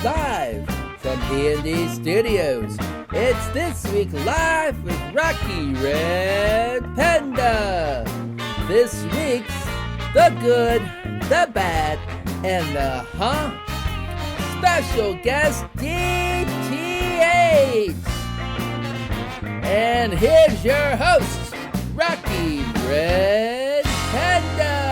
live from D&D Studios. It's This Week Live with Rocky Red Panda. This week's The Good, The Bad, and the special guest DTH. And here's your host, Rocky Red Panda.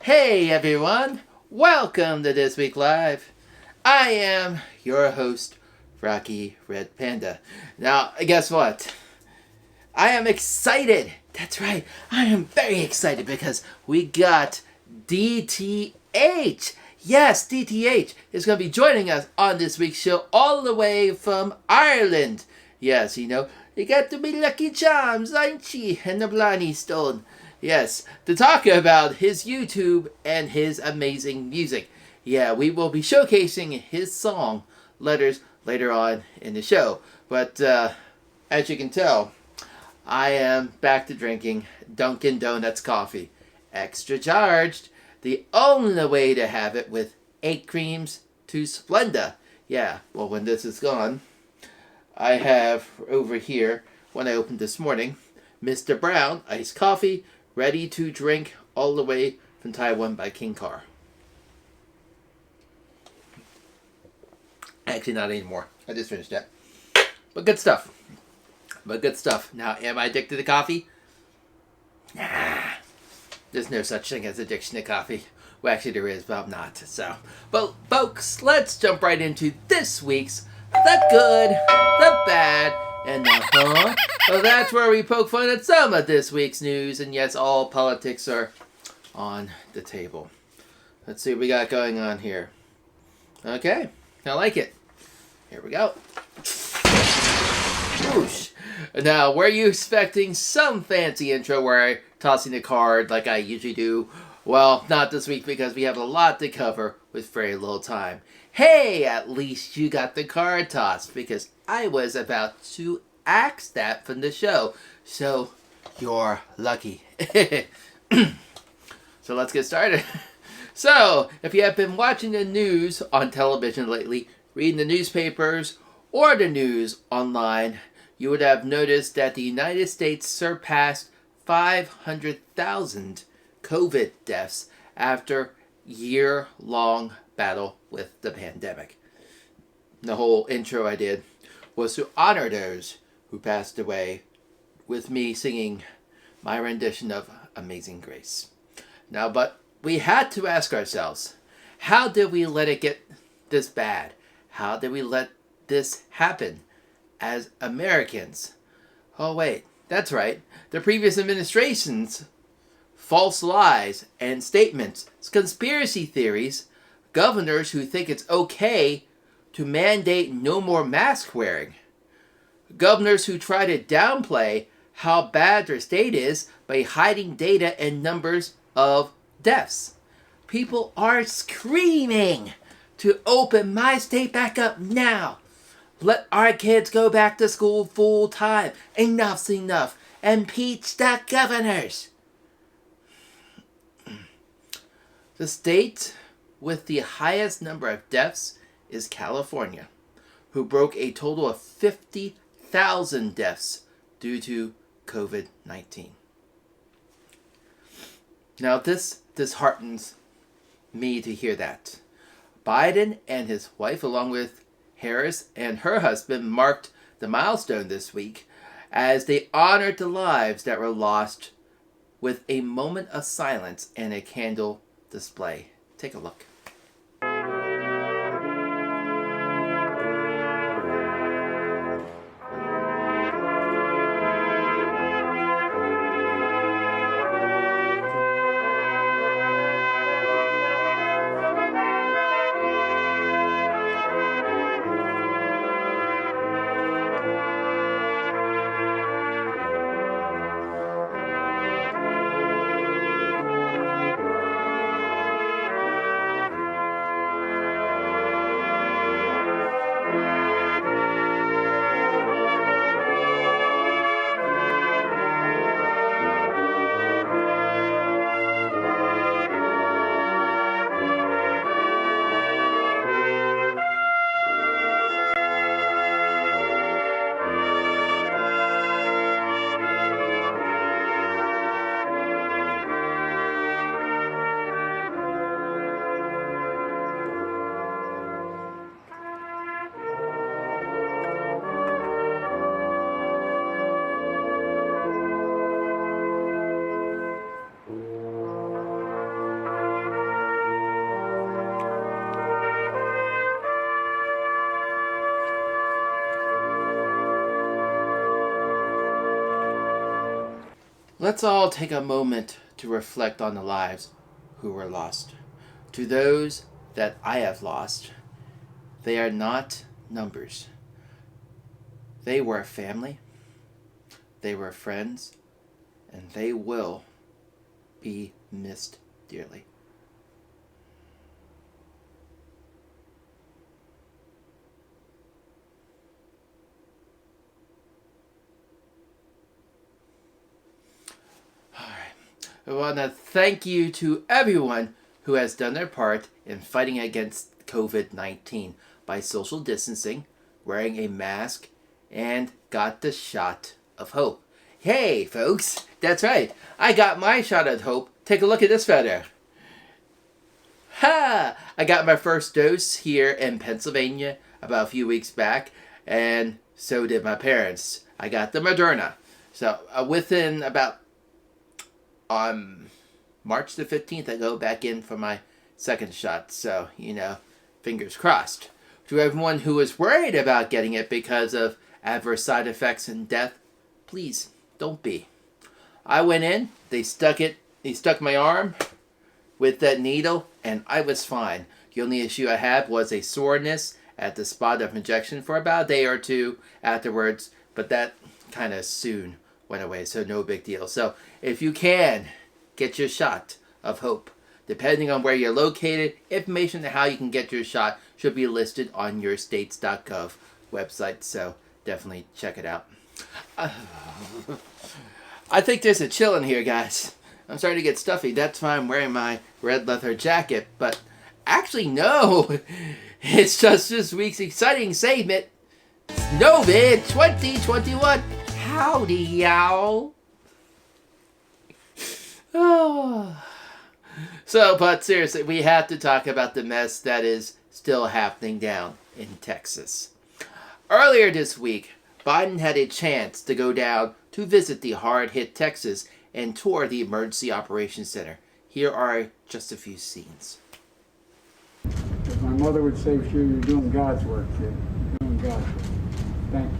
Hey everyone, welcome to This Week Live. I am your host, Rocky Red Panda. Now, guess what? I am excited. That's right. I am very excited because we got DTH. Yes, DTH is going to be joining us on this week's show all the way from Ireland. Yes, you know, you got to be Lucky Charms, ain't you? And the Blarney Stone. Yes, to talk about his YouTube and his amazing music. Yeah, we will be showcasing his song, Letters, later on in the show. But as you can tell, I am back to drinking Dunkin' Donuts coffee. Extra charged. The only way to have it with 8 creams to Splenda. Yeah, well, when this is gone, I have over here, when I opened this morning, Mr. Brown iced coffee, ready to drink all the way from Taiwan by King Car. Actually, not anymore. I just finished that. But good stuff. Now, am I addicted to coffee? Nah. There's no such thing as addiction to coffee. Well, actually there is, but I'm not. So, but folks, let's jump right into this week's The Good, The Bad, and the So that's where we poke fun at some of this week's news. And yes, all politics are on the table. Let's see what we got going on here. Okay, I like it. Here we go. Whoosh. Now, were you expecting some fancy intro where I'm tossing a card like I usually do? Well, not this week because we have a lot to cover with very little time. Hey, at least you got the card tossed because I was about to axe that from the show. So, you're lucky. So let's get started. So, if you have been watching the news on television lately, reading the newspapers, or the news online, you would have noticed that the United States surpassed 500,000 COVID deaths after year-long battle with the pandemic. The whole intro I did was to honor those who passed away with me singing my rendition of Amazing Grace. Now, but we had to ask ourselves, how did we let it get this bad? How did we let this happen as Americans? Oh wait, that's right. The previous administration's false lies and statements, conspiracy theories, governors who think it's okay to mandate no more mask wearing, governors who try to downplay how bad their state is by hiding data and numbers of deaths. People are screaming to open my state back up now. Let our kids go back to school full time. Enough's enough. Impeach the governors. The state with the highest number of deaths is California, who broke a total of 50,000 deaths due to COVID-19. Now this disheartens me to hear that. Biden and his wife, along with Harris and her husband, marked the milestone this week as they honored the lives that were lost with a moment of silence and a candle display. Take a look. Let's all take a moment to reflect on the lives who were lost. To those that I have lost, they are not numbers. They were family, they were friends, and they will be missed dearly. I want to thank you to everyone who has done their part in fighting against COVID-19 by social distancing, wearing a mask, and got the shot of hope. Hey, folks, that's right. I got my shot of hope. Take a look at this photo. Ha! I got my first dose here in Pennsylvania about a few weeks back, and so did my parents. I got the Moderna. So within about on March the 15th, I go back in for my second shot. So, fingers crossed. To everyone who is worried about getting it because of adverse side effects and death, please don't be. I went in, they stuck my arm with that needle, and I was fine. The only issue I had was a soreness at the spot of injection for about a day or two afterwards, but that kind of soon went away, so no big deal. So if you can, get your shot of hope. Depending on where you're located, information on how you can get your shot should be listed on your states.gov website, so definitely check it out. I think there's a chill in here, guys. I'm starting to get stuffy. That's why I'm wearing my red leather jacket, but actually, no. It's just this week's exciting segment, Snowvid 2021. Howdy, y'all. Oh. So, but seriously, we have to talk about the mess that is still happening down in Texas. Earlier this week, Biden had a chance to go down to visit the hard-hit Texas and tour the Emergency Operations Center. Here are just a few scenes. As my mother would say, sure, you're doing God's work, kid. You're doing God's work. Thank you.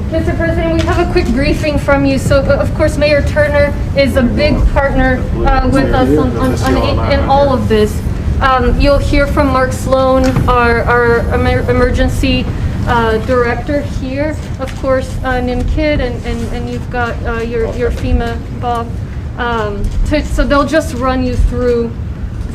Mr. President, we have a quick briefing from you. So, of course, Mayor Turner is a big partner with us in all of this. You'll hear from Mark Sloan, our emergency director here. Of course, Nim Kidd, and you've got your FEMA Bob. So they'll just run you through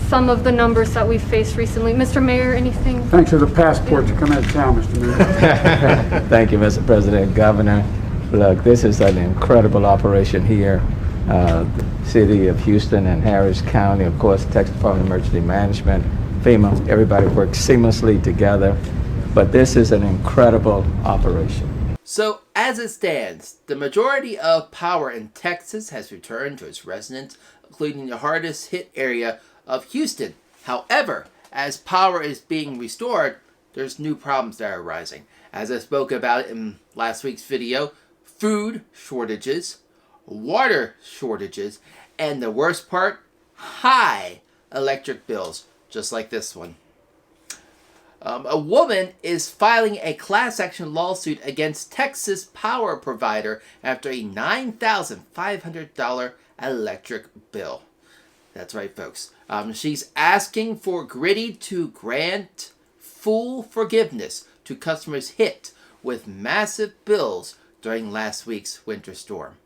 some of the numbers that we've faced recently. Mr. Mayor, anything? Thanks for the passport to come out of town, Mr. Mayor. Thank you, Mr. President, Governor. Look, this is an incredible operation here. The City of Houston and Harris County, of course, Texas Department of Emergency Management, FEMA, everybody works seamlessly together. But this is an incredible operation. So, as it stands, the majority of power in Texas has returned to its residents, including the hardest hit area of Houston. However, as power is being restored, there's new problems that are arising. As I spoke about in last week's video, food shortages, water shortages, and the worst part, high electric bills, just like this one. A woman is filing a class action lawsuit against Texas power provider after a $9,500 electric bill. That's right, folks. She's asking for Gritty to grant full forgiveness to customers hit with massive bills during last week's winter storm.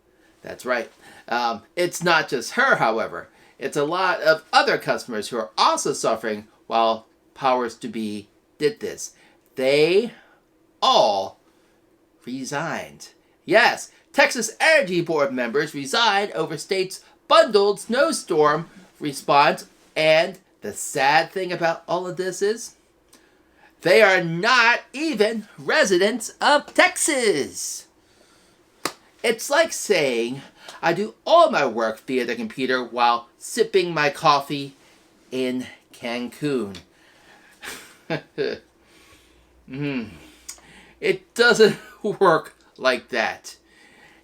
That's right. It's not just her, however. It's a lot of other customers who are also suffering while powers to be did this. They all resigned. Yes, Texas Energy Board members resigned over state's bundled snowstorm response, and the sad thing about all of this is they are not even residents of Texas. It's like saying I do all my work via the computer while sipping my coffee in Cancun. It doesn't work like that.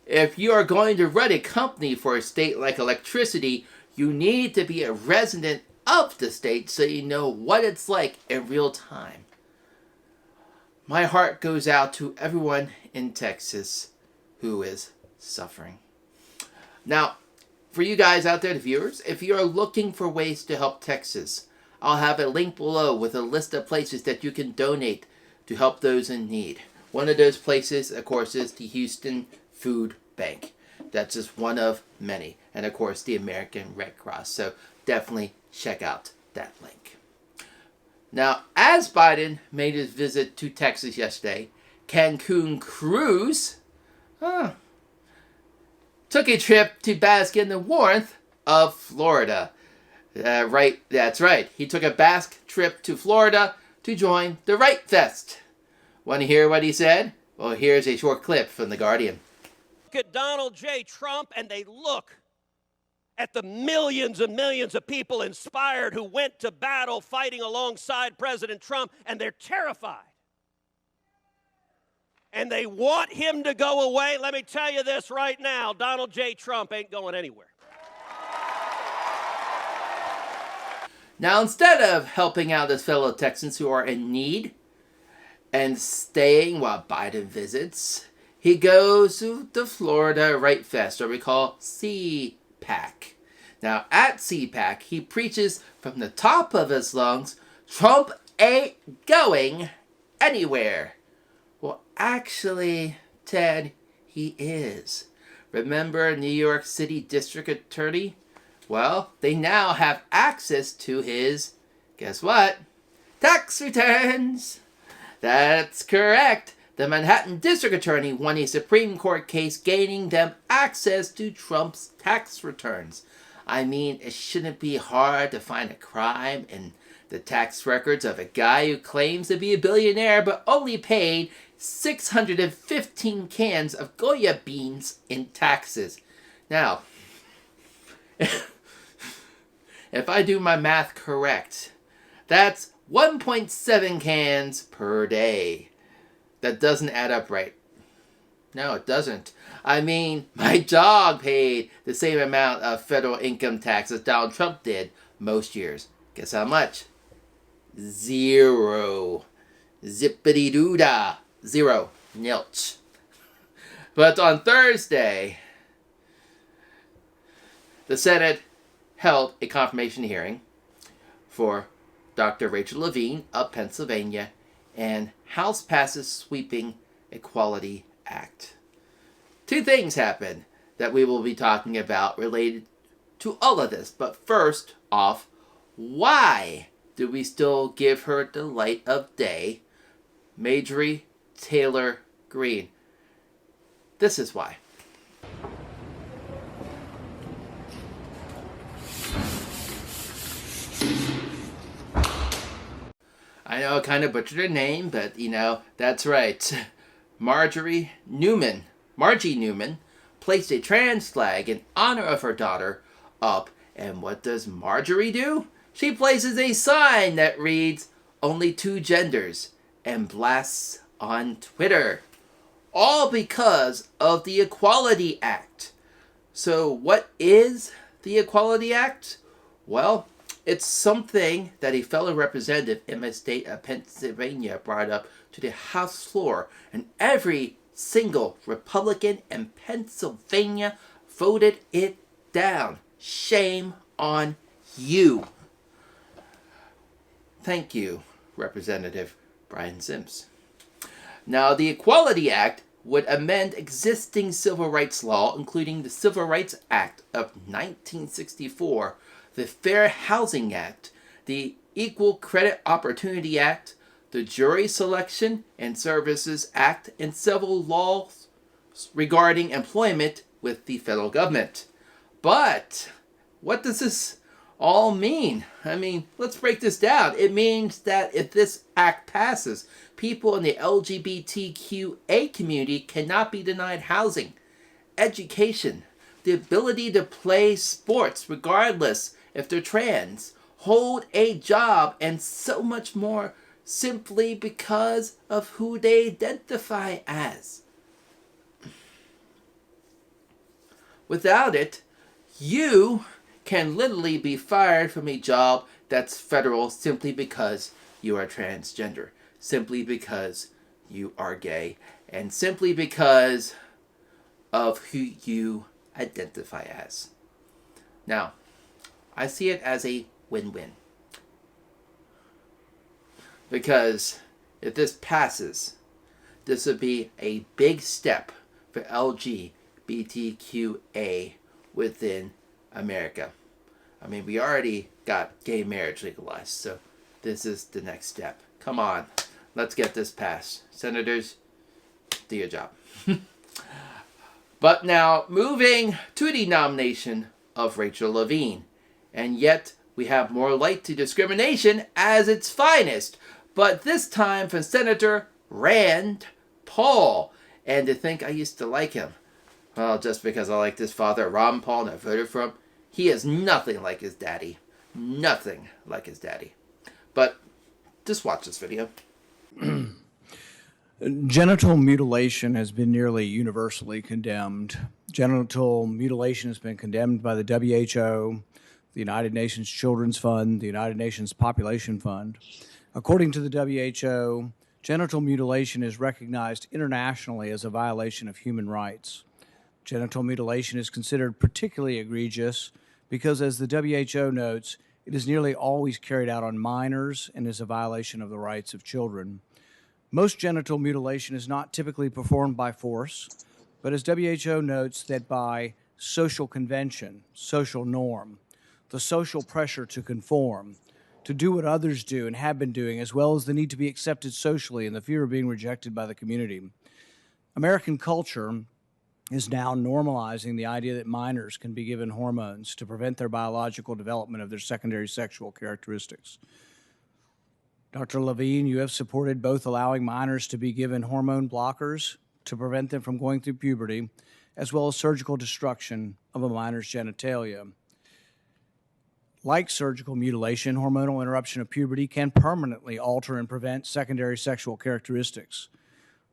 If you are going to run a company for a state like electricity, you need to be a resident of the state so you know what it's like in real time. My heart goes out to everyone in Texas who is suffering. Now, for you guys out there, the viewers, if you are looking for ways to help Texas, I'll have a link below with a list of places that you can donate to help those in need. One of those places, of course, is the Houston Food Bank. That's just one of many. And, of course, the American Red Cross. So definitely check out that link. Now, as Biden made his visit to Texas yesterday, Cancun cruise took a trip to bask in the warmth of Florida. That's right. He took a Basque trip to Florida to join the Right Fest. Want to hear what he said? Well, here's a short clip from The Guardian. Look at Donald J. Trump, and they look at the millions and millions of people inspired who went to battle fighting alongside President Trump, and they're terrified. And they want him to go away. Let me tell you this right now, Donald J. Trump ain't going anywhere. Now, instead of helping out his fellow Texans who are in need and staying while Biden visits, he goes to the Florida Right Fest, or we call CPAC. Now, at CPAC, he preaches from the top of his lungs, Trump ain't going anywhere. Well, actually, Ted, he is. Remember New York City District Attorney? Well, they now have access to his, guess what? Tax returns! That's correct. The Manhattan District Attorney won a Supreme Court case gaining them access to Trump's tax returns. I mean, it shouldn't be hard to find a crime in the tax records of a guy who claims to be a billionaire but only paid 615 cans of Goya beans in taxes. Now, if I do my math correct, that's 1.7 cans per day. That doesn't add up right. No, it doesn't. I mean, my dog paid the same amount of federal income tax as Donald Trump did most years. Guess how much? 0. Zippity-doo-dah. 0. Nilch. But on Thursday, the Senate held a confirmation hearing for Dr. Rachel Levine of Pennsylvania, and House passes sweeping Equality Act. Two things happened that we will be talking about related to all of this. But first off, why do we still give her the light of day, Marjorie Taylor Greene? This is why. I know I kind of butchered her name, but that's right. Margie Newman placed a trans flag in honor of her daughter up, and what does Marjorie do? She places a sign that reads, "Only two genders," and blasts on Twitter. All because of the Equality Act. So what is the Equality Act? Well, it's something that a fellow representative in my state of Pennsylvania brought up to the House floor, and every single Republican in Pennsylvania voted it down. Shame on you. Thank you, Representative Brian Sims. Now, the Equality Act would amend existing civil rights law, including the Civil Rights Act of 1964, the Fair Housing Act, the Equal Credit Opportunity Act, the Jury Selection and Services Act, and several laws regarding employment with the federal government. But what does this all mean? I mean, let's break this down. It means that if this act passes, people in the LGBTQA community cannot be denied housing, education, the ability to play sports regardless if they're trans, hold a job, and so much more, simply because of who they identify as. Without it, you can literally be fired from a job that's federal simply because you are transgender, simply because you are gay, and simply because of who you identify as. Now, I see it as a win-win. Because if this passes, this would be a big step for LGBTQA within America. I mean, we already got gay marriage legalized, so this is the next step. Come on, let's get this passed. Senators, do your job. But now, moving to the nomination of Rachel Levine. And yet, we have more light to discrimination as its finest. But this time from Senator Rand Paul. And to think I used to like him. Well, just because I liked his father, Ron Paul, and I voted for him. He is nothing like his daddy. Nothing like his daddy. But just watch this video. Genital mutilation has been nearly universally condemned. Genital mutilation has been condemned by the WHO, the United Nations Children's Fund, the United Nations Population Fund. According to the WHO, genital mutilation is recognized internationally as a violation of human rights. Genital mutilation is considered particularly egregious because, as the WHO notes, it is nearly always carried out on minors and is a violation of the rights of children. Most genital mutilation is not typically performed by force, but as WHO notes, that by social convention, social norm, the social pressure to conform, to do what others do and have been doing, as well as the need to be accepted socially and the fear of being rejected by the community. American culture is now normalizing the idea that minors can be given hormones to prevent their biological development of their secondary sexual characteristics. Dr. Levine, you have supported both allowing minors to be given hormone blockers to prevent them from going through puberty, as well as surgical destruction of a minor's genitalia. Like surgical mutilation, hormonal interruption of puberty can permanently alter and prevent secondary sexual characteristics.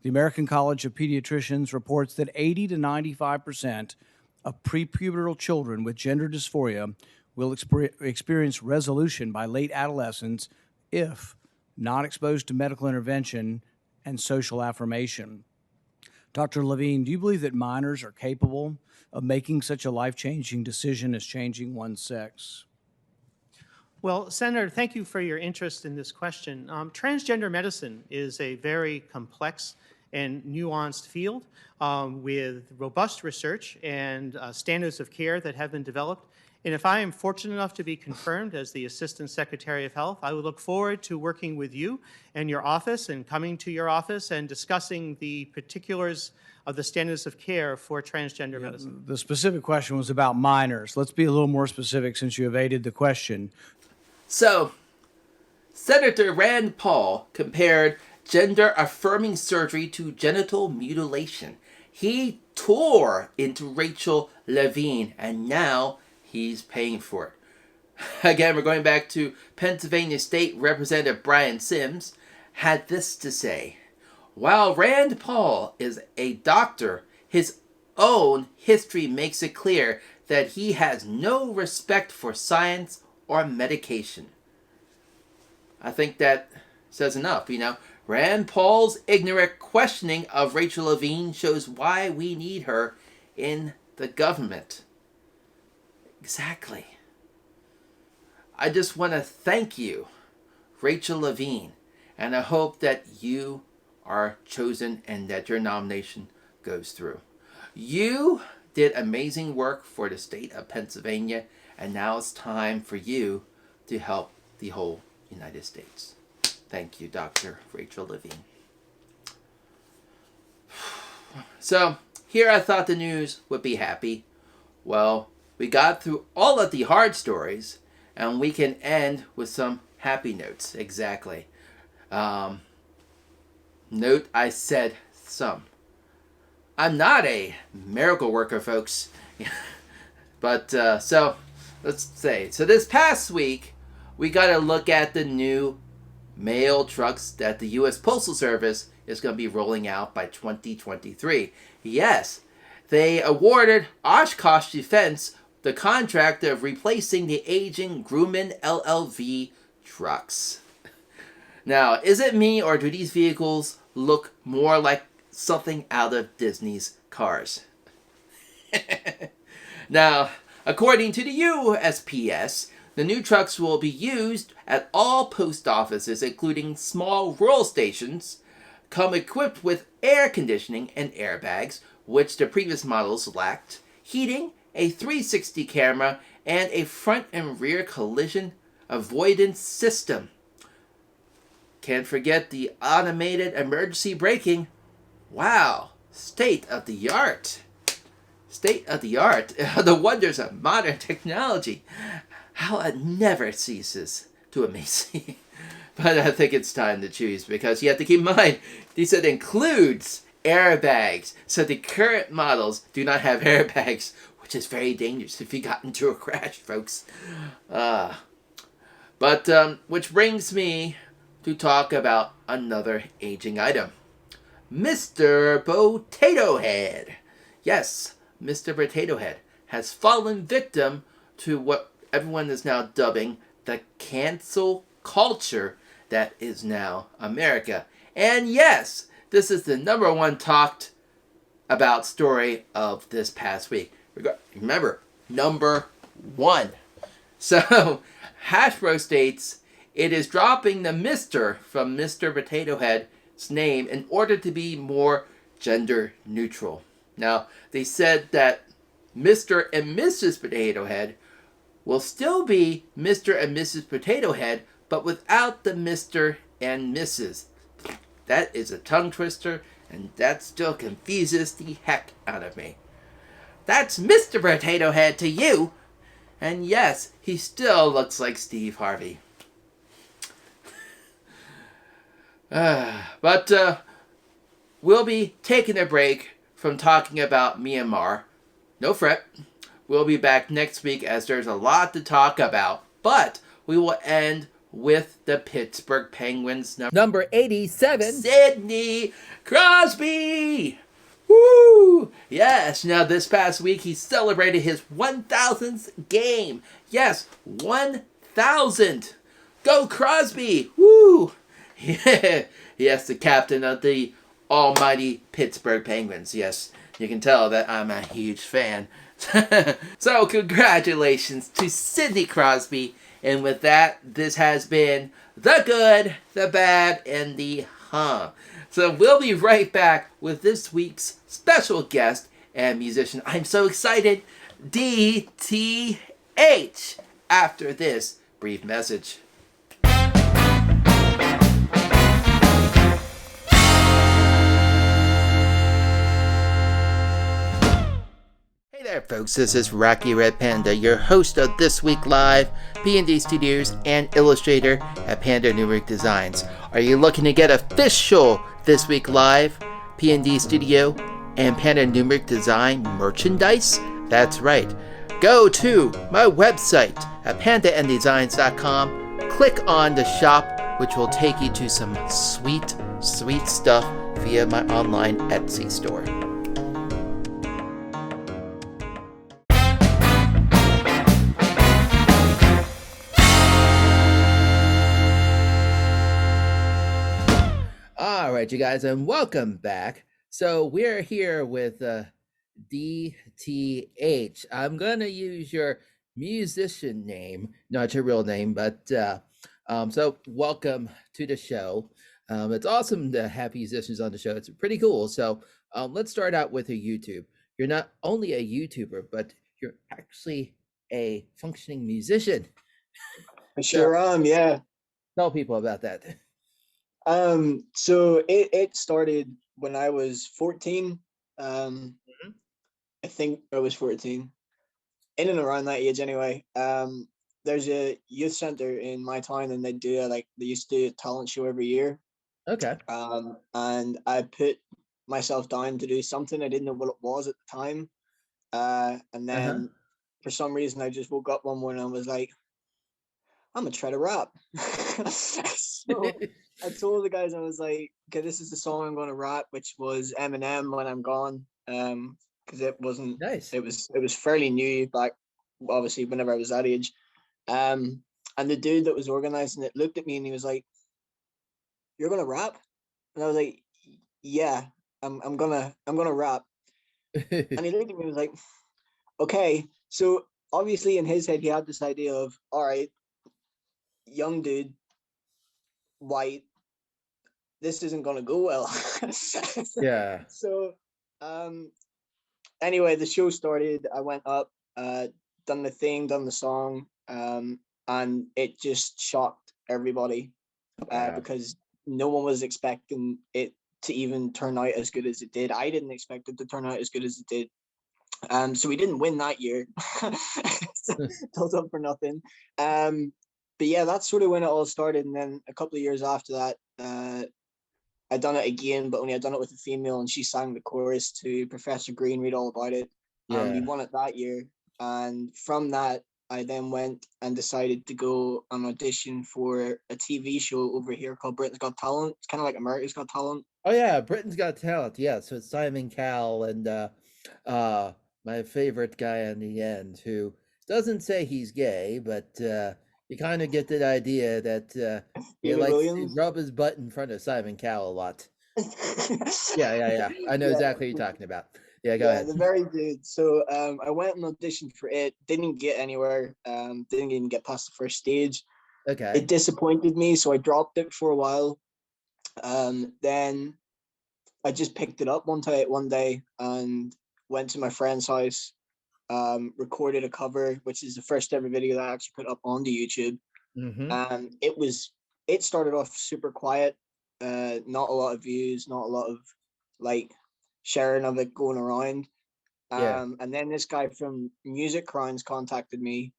The American College of Pediatricians reports that 80 to 95% of prepubertal children with gender dysphoria will experience resolution by late adolescence if not exposed to medical intervention and social affirmation. Dr. Levine, do you believe that minors are capable of making such a life-changing decision as changing one's sex? Well, Senator, thank you for your interest in this question. Transgender medicine is a very complex and nuanced field with robust research and standards of care that have been developed. And if I am fortunate enough to be confirmed as the Assistant Secretary of Health, I would look forward to working with you and your office and coming to your office and discussing the particulars of the standards of care for transgender medicine. The specific question was about minors. Let's be a little more specific since you evaded the question. So, Senator Rand Paul compared gender-affirming surgery to genital mutilation. He tore into Rachel Levine, and now he's paying for it. Again, we're going back to Pennsylvania State Representative Brian Sims had this to say. While Rand Paul is a doctor, his own history makes it clear that he has no respect for science or medication. I think that says enough, Rand Paul's ignorant questioning of Rachel Levine shows why we need her in the government. Exactly. I just want to thank you, Rachel Levine, and I hope that you are chosen and that your nomination goes through. You did amazing work for the state of Pennsylvania, and now it's time for you to help the whole United States. Thank you, Dr. Rachel Levine. So, here I thought the news would be happy. Well, we got through all of the hard stories, and we can end with some happy notes. Exactly. Note I said some. I'm not a miracle worker, folks. But, so, let's say. So this past week, we got to look at the new mail trucks that the U.S. Postal Service is going to be rolling out by 2023. Yes, they awarded Oshkosh Defense the contract of replacing the aging Grumman LLV trucks. Now, is it me or do these vehicles look more like something out of Disney's Cars? Now, according to the USPS, the new trucks will be used at all post offices, including small rural stations, come equipped with air conditioning and airbags, which the previous models lacked, heating, a 360 camera, and a front and rear collision avoidance system. Can't forget the automated emergency braking. Wow, state of the art. State of the art. The wonders of modern technology. How it never ceases to amaze me. But I think it's time to choose, because you have to keep in mind, these said includes airbags. So the current models do not have airbags, which is very dangerous if you got into a crash, folks. Which brings me to talk about another aging item. Mr. Potato Head. Yes, Mr. Potato Head has fallen victim to what everyone is now dubbing the cancel culture that is now America. And yes, this is the number one talked about story of this past week. Remember, number one. So, Hasbro states it is dropping the Mr. from Mr. Potato Head's name in order to be more gender neutral. Now, they said that Mr. and Mrs. Potato Head will still be Mr. and Mrs. Potato Head, but without the Mr. and Mrs. That is a tongue twister, and that still confuses the heck out of me. That's Mr. Potato Head to you, and yes, he still looks like Steve Harvey. But we'll be taking a break from talking about Myanmar. No fret. We'll be back next week as there's a lot to talk about. But we will end with the Pittsburgh Penguins number 87, Sidney Crosby. Woo! Yes, now this past week he celebrated his 1,000th game. Yes, 1,000. Go Crosby! Woo! Yes, the captain of the almighty Pittsburgh Penguins. Yes, you can tell that I'm a huge fan. So congratulations to Sidney Crosby. And with that, this has been The Good, The Bad, and The Huh. So we'll be right back with this week's special guest and musician. I'm so excited, DTH, after this brief message. Hey there, folks. This is Rocky Red Panda, your host of This Week Live, P&D Studios, and illustrator at Panda Numeric Designs. Are you looking to get official This Week Live, P&D Studio, and Panda Numeric Design merchandise? That's right. Go to my website at pandaanddesigns.com, click on the shop, which will take you to some sweet, sweet stuff via my online Etsy store. Alright, you guys, and welcome back. So we're here with DTH. I'm going to use your musician name, not your real name, but so welcome to the show. It's awesome to have musicians on the show. It's pretty cool. So let's start out with a YouTube. You're not only a YouTuber, but you're actually a functioning musician. I sure am, yeah. Tell people about that. So it started when I was 14. I think I was 14, in and around that age anyway. There's a youth center in my town, and they used to do a talent show every year. Okay. And I put myself down to do something. I didn't know what it was at the time. And then for some reason I just woke up one morning and was like, I'm gonna try to rap. So I told the guys, I was like, okay, this is the song I'm gonna rap, which was Eminem, When I'm Gone. Because it wasn't nice. It was fairly new back, obviously, whenever I was that age. And the dude that was organizing it looked at me and he was like, "You're gonna rap?" And I was like, "Yeah, I'm gonna rap." And he looked at me and was like, "Okay, So obviously in his head, he had this idea of, all right, young dude, white, this isn't going to go well. Yeah. So anyway, the show started. I went up, done the thing, done the song, and it just shocked everybody Wow. because no one was expecting it to even turn out as good as it did. I didn't expect it to turn out as good as it did. So we didn't win that year. Built up for nothing. But yeah, that's sort of when it all started. And then a couple of years after that, I done it again, but only I done it with a female, and she sang the chorus to Professor Green, Read All About It. And we Yeah. won it that year. And from that, I then went and decided to go and audition for a TV show over here called Britain's Got Talent. It's kind of like America's Got Talent. Oh yeah, Britain's Got Talent. Yeah, so it's Simon Cowell and my favorite guy in the end, who doesn't say he's gay, but you kind of get the idea that he David likes to Williams. rub his butt in front of Simon Cowell a lot. Yeah. I know Yeah, exactly what you're talking about. Yeah, go yeah, ahead. the very good. So I went and auditioned for it. Didn't get anywhere. Didn't even get past the first stage. Okay. It disappointed me, so I dropped it for a while. Then I just picked it up one day and went to my friend's house. Recorded a cover, which is the first ever video that I actually put up onto YouTube. Mm-hmm. And it started off super quiet, not a lot of views, not a lot of like sharing of it going around. Yeah. And then this guy from Music Crimes contacted me,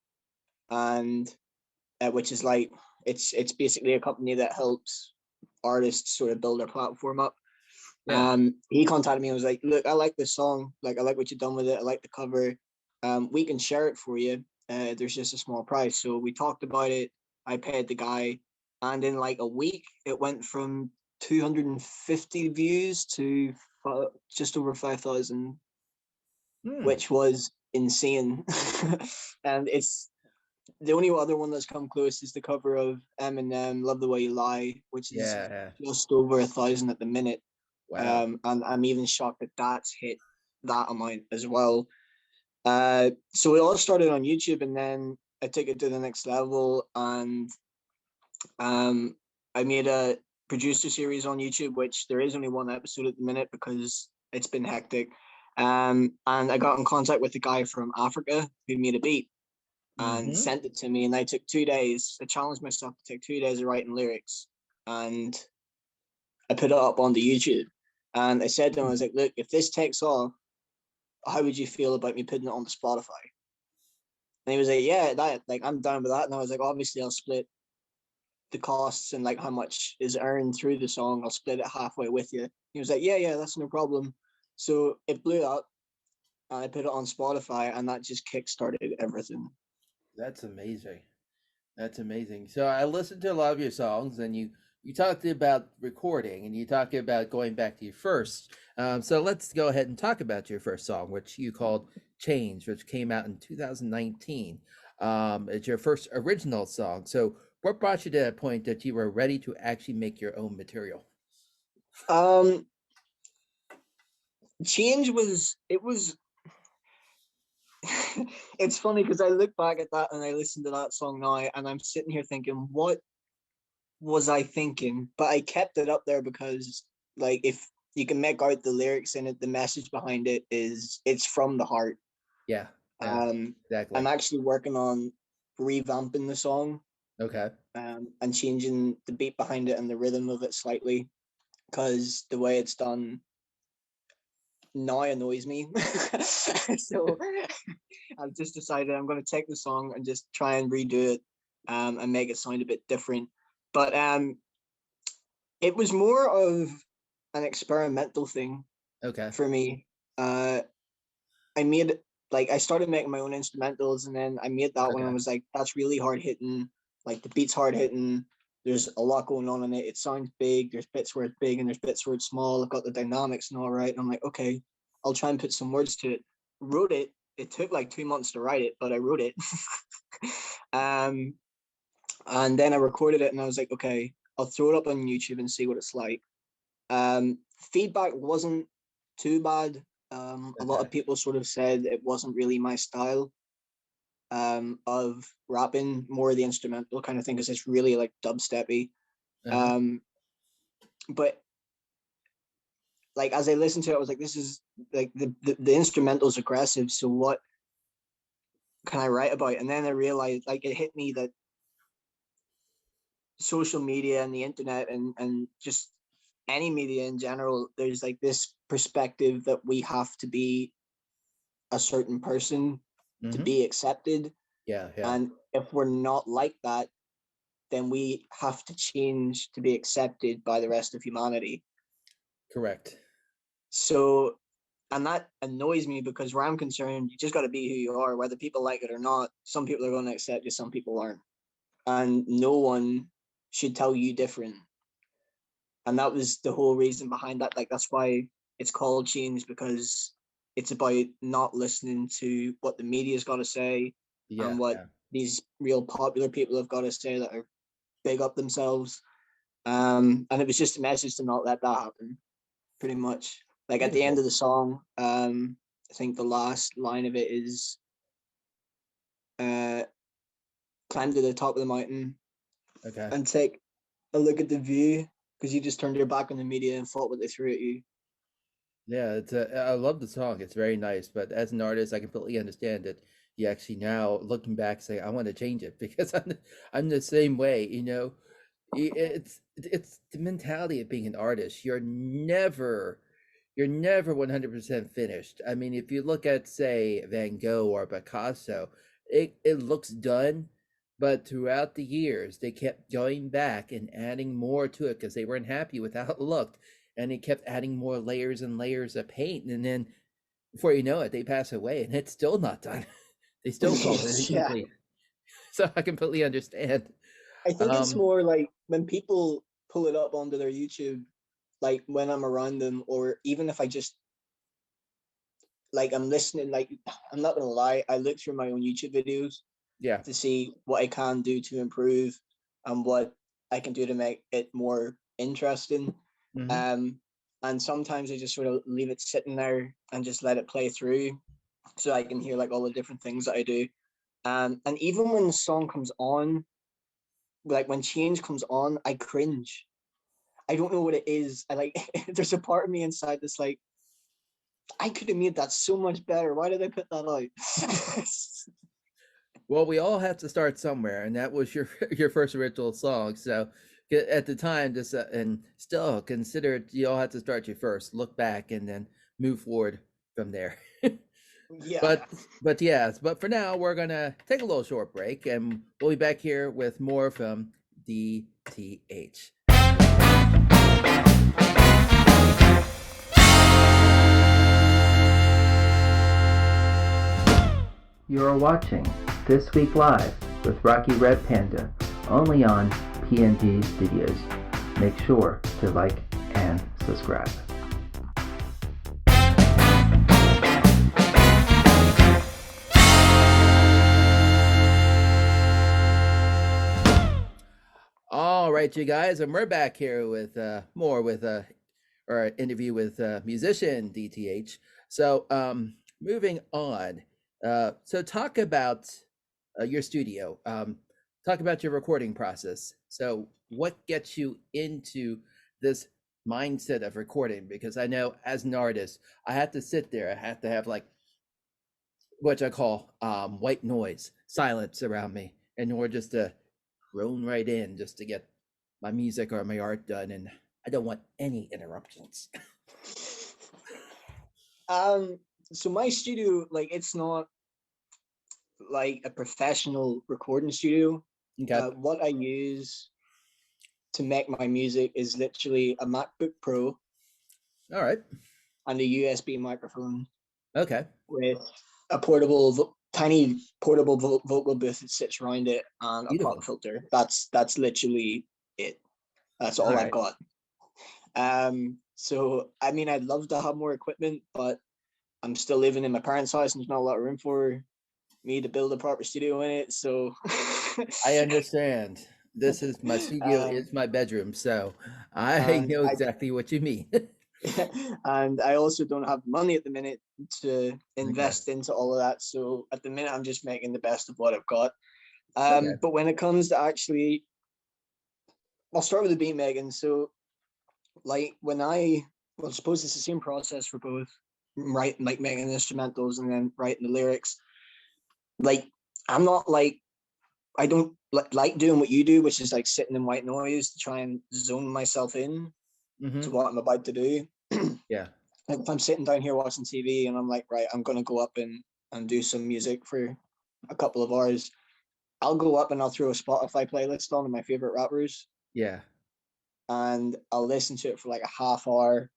and which is like it's basically a company that helps artists sort of build their platform up. Yeah. He contacted me and was like, "Look, I like this song. Like, I like what you've done with it. I like the cover. We can share it for you. There's just a small price." So we talked about it. I paid the guy, and in like a week, it went from 250 views to just over 5,000, which was insane. And it's the only other one that's come close is the cover of Eminem, "Love the Way You Lie," which is Yeah. just over 1,000 at the minute. Wow. And I'm even shocked that that's hit that amount as well. So it all started on YouTube, and then I took it to the next level, and I made a producer series on YouTube, which there is only one episode at the minute because it's been hectic. And I got in contact with a guy from Africa who made a beat and Mm-hmm. sent it to me, and I took 2 days. I challenged myself to take 2 days of writing lyrics, and I put it up onto YouTube. And I said to him, I was like, "Look, if this takes off, how would you feel about me putting it on Spotify?" And he was like, "Yeah, that like I'm down with that." And I was like, "Obviously, I'll split the costs and like how much is earned through the song. I'll split it halfway with you." He was like, "Yeah, that's no problem." So it blew up, and I put it on Spotify, and that just kickstarted everything. That's amazing. That's amazing. So I listened to a lot of your songs, and you talked about recording, and you talked about going back to your first. So let's go ahead and talk about your first song, which you called "Change," which came out in 2019. It's your first original song. So what brought you to that point that you were ready to actually make your own material? Change was it was it's funny because I look back at that and I listen to that song now, and I'm sitting here thinking, what was I thinking? But I kept it up there because, like, if you can make out the lyrics in it, the message behind it is it's from the heart. Yeah, exactly. I'm actually working on revamping the song, Okay. and changing the beat behind it and the rhythm of it slightly, because the way it's done now annoys me. So I've just decided I'm going to take the song and just try and redo it, and make it sound a bit different. But it was more of an experimental thing Okay. for me. I started making my own instrumentals, and then I made that one and Okay. was like, that's really hard hitting. Like the beat's hard hitting. There's a lot going on in it. It sounds big. There's bits where it's big and there's bits where it's small. I've got the dynamics and all right. And I'm like, okay, I'll try and put some words to it. Wrote it. It took like 2 months to write it, but I wrote it. And then I recorded it, and I was like, okay, I'll throw it up on YouTube and see what it's like. Feedback wasn't too bad. A lot Okay. of people sort of said it wasn't really my style. of rapping, more the instrumental kind of thing, because it's really like dubsteppy. But like as I listened to it, I was like, this is like the instrumental's aggressive. So what can I write about? And then I realized, like, it hit me that social media and the internet and just any media in general, there's like this perspective that we have to be a certain person to be accepted. Yeah, yeah. And if we're not like that, then we have to change to be accepted by the rest of humanity. Correct. So, and that annoys me, because where I'm concerned, you just got to be who you are, whether people like it or not. Some people are going to accept you, some people aren't. And no one should tell you different. And that was the whole reason behind that. Like, that's why it's called Change, because it's about not listening to what the media's got to say and what these real popular people have got to say that are big up themselves. And it was just a message to not let that happen, pretty much. Like at the end of the song, I think the last line of it is climb to the top of the mountain and take a look at the view, because you just turned your back on the media and fought what they threw at you. Yeah, it's I love the song. It's very nice, but as an artist, I completely understand it. You actually now looking back say I want to change it because I'm the same way, you know. It's the mentality of being an artist. You're never 100% finished. I mean, if you look at say Van Gogh or Picasso, it looks done, but throughout the years they kept going back and adding more to it because they weren't happy with how it looked, and they kept adding more layers and layers of paint, and then before you know it, they pass away and it's still not done. They still call it Yeah. incomplete. So I completely understand. I think it's more like when people pull it up onto their YouTube, like when I'm around them, or even if I just like I'm listening, like I'm not gonna lie, I look through my own YouTube videos to see what I can do to improve and what I can do to make it more interesting. And sometimes I just sort of leave it sitting there and just let it play through, so I can hear like all the different things that I do. And even when the song comes on, like when Change comes on, I cringe. I don't know what it is. I like there's a part of me inside that's like, I could have made that so much better. Why did I put that out? Well, we all have to start somewhere, and that was your your first original song. So at the time, just and still consider it, you all have to start your first, look back, and then move forward from there. Yeah. But yes, but for now, we're gonna take a little short break, and we'll be back here with more from DTH. You are watching This Week Live with Rocky Red Panda, only on PNG Studios. Make sure to like and subscribe. All right, you guys, and we're back here with more with our interview with musician DTH. So moving on. So talk about your studio. Talk about your recording process. So what gets you into this mindset of recording? Because I know as an artist, I have to sit there. I have to have like what I call white noise, silence around me, in order just to drone right in, just to get my music or my art done, and I don't want any interruptions. So my studio, like, it's not like a professional recording studio. What I use to make my music is literally a MacBook Pro. All right. And a USB microphone. Okay. With a portable, tiny portable vocal booth that sits around it, and a pop filter. That's literally it. That's all I've got. So I mean, I'd love to have more equipment, but I'm still living in my parents' house, and there's not a lot of room for me to build a proper studio in it. So I understand. This is my studio, it's my bedroom, so I know exactly what you mean. And I also don't have money at the minute to Okay. invest into all of that. So at the minute, I'm just making the best of what I've got. Okay. But when it comes to actually, I'll start with the beat making. So like when I suppose it's the same process for both, right? Like making instrumentals and then writing the lyrics. Like I'm not like I don't like doing what you do, which is like sitting in white noise to try and zone myself in to what I'm about to do. Yeah. Like if I'm sitting down here watching TV and I'm like, right, I'm gonna go up and do some music for a couple of hours. I'll go up and I'll throw a Spotify playlist on of my favorite rappers Yeah. and I'll listen to it for like a half hour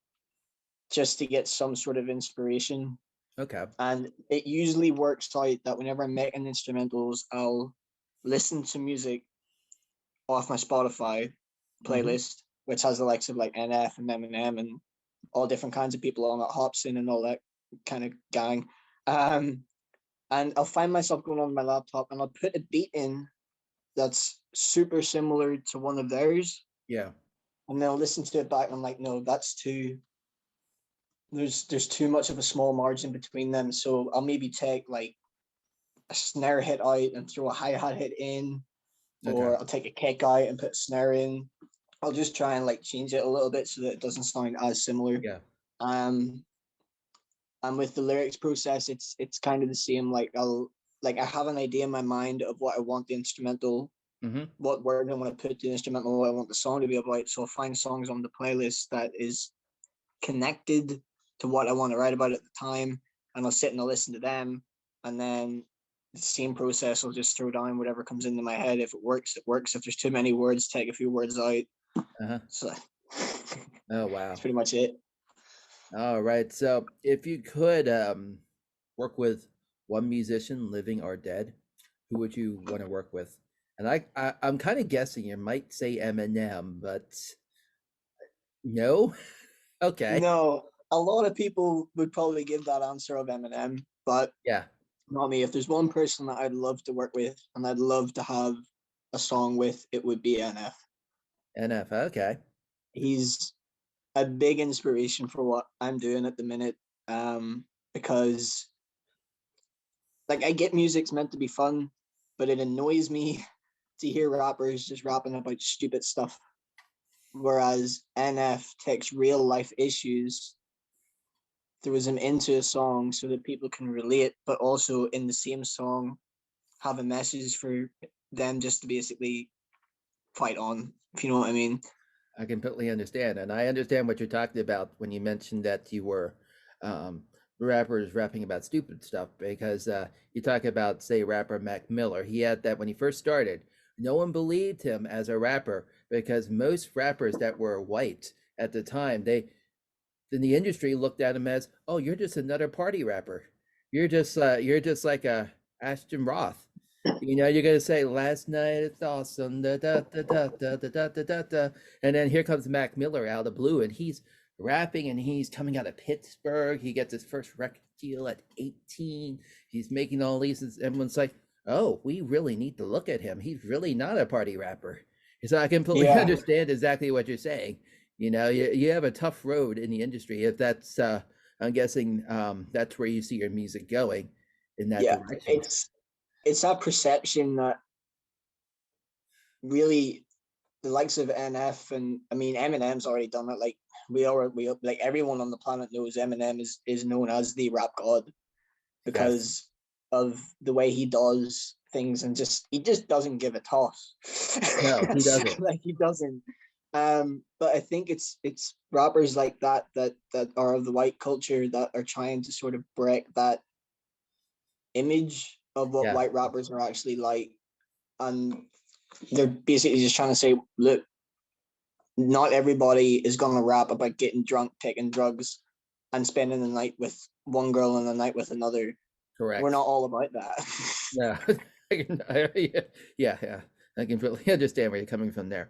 just to get some sort of inspiration. Okay. And it usually works out that whenever I'm making instrumentals, I'll listen to music off my Spotify playlist, which has the likes of like NF and Eminem and all different kinds of people on it, Hobson and all that kind of gang. And I'll find myself going on my laptop and I'll put a beat in that's super similar to one of theirs. Yeah. And then I'll listen to it back and I'm like, no, that's too there's too much of a small margin between them. So I'll maybe take like a snare hit out and throw a hi-hat hit in, or I'll take a kick out and put a snare in. I'll just try and like change it a little bit so that it doesn't sound as similar. Yeah. And with the lyrics process, it's kind of the same. Like I have an idea in my mind of what I want the instrumental, what word I want to put the instrumental, what I want the song to be about. So I'll find songs on the playlist that is connected to what I want to write about at the time, and I'll sit and I'll listen to them, and then the same process. I'll just throw down whatever comes into my head. If it works, it works. If there's too many words, take a few words out. So Oh wow. that's pretty much it. All right. So if you could work with one musician, living or dead, who would you want to work with? And I'm kind of guessing you might say Eminem, but no. Okay. No, a lot of people would probably give that answer of Eminem, but Yeah. not me. If there's one person that I'd love to work with and I'd love to have a song with, it would be NF. NF. Okay. He's a big inspiration for what I'm doing at the minute, because like I get music's meant to be fun, but it annoys me to hear rappers just rapping about stupid stuff. Whereas NF takes real life issues, throws them into a song so that people can relate, but also in the same song have a message for them just to basically fight on, if you know what I mean. I completely understand, and I understand what you're talking about when you mentioned that you were rappers rapping about stupid stuff, because you talk about, say, rapper Mac Miller. He had that when he first started. No one believed him as a rapper because most rappers that were white at the time, in the industry looked at him as, oh, you're just another party rapper. You're just like a Ashton Roth. You know, you're gonna say last night it's awesome, da da da da da da da da da da, and then here comes Mac Miller out of the blue, and he's rapping, and he's coming out of Pittsburgh. He gets his first record deal at 18. He's making all these, and everyone's like, oh, we really need to look at him. He's really not a party rapper. So I completely understand exactly what you're saying. You know, you have a tough road in the industry. If that's, I'm guessing, that's where you see your music going in that direction. It's that perception that really the likes of NF and I mean Eminem's already done it. Like we like everyone on the planet knows Eminem is known as the rap god because of the way he does things and he just doesn't give a toss. No, he doesn't. Like he doesn't. But I think it's rappers like that are of the white culture that are trying to sort of break that image of what white rappers are actually like, and they're basically just trying to say, look, not everybody is going to rap about getting drunk, taking drugs, and spending the night with one girl and the night with another. Correct. We're not all about that. Yeah. I can really understand where you're coming from there.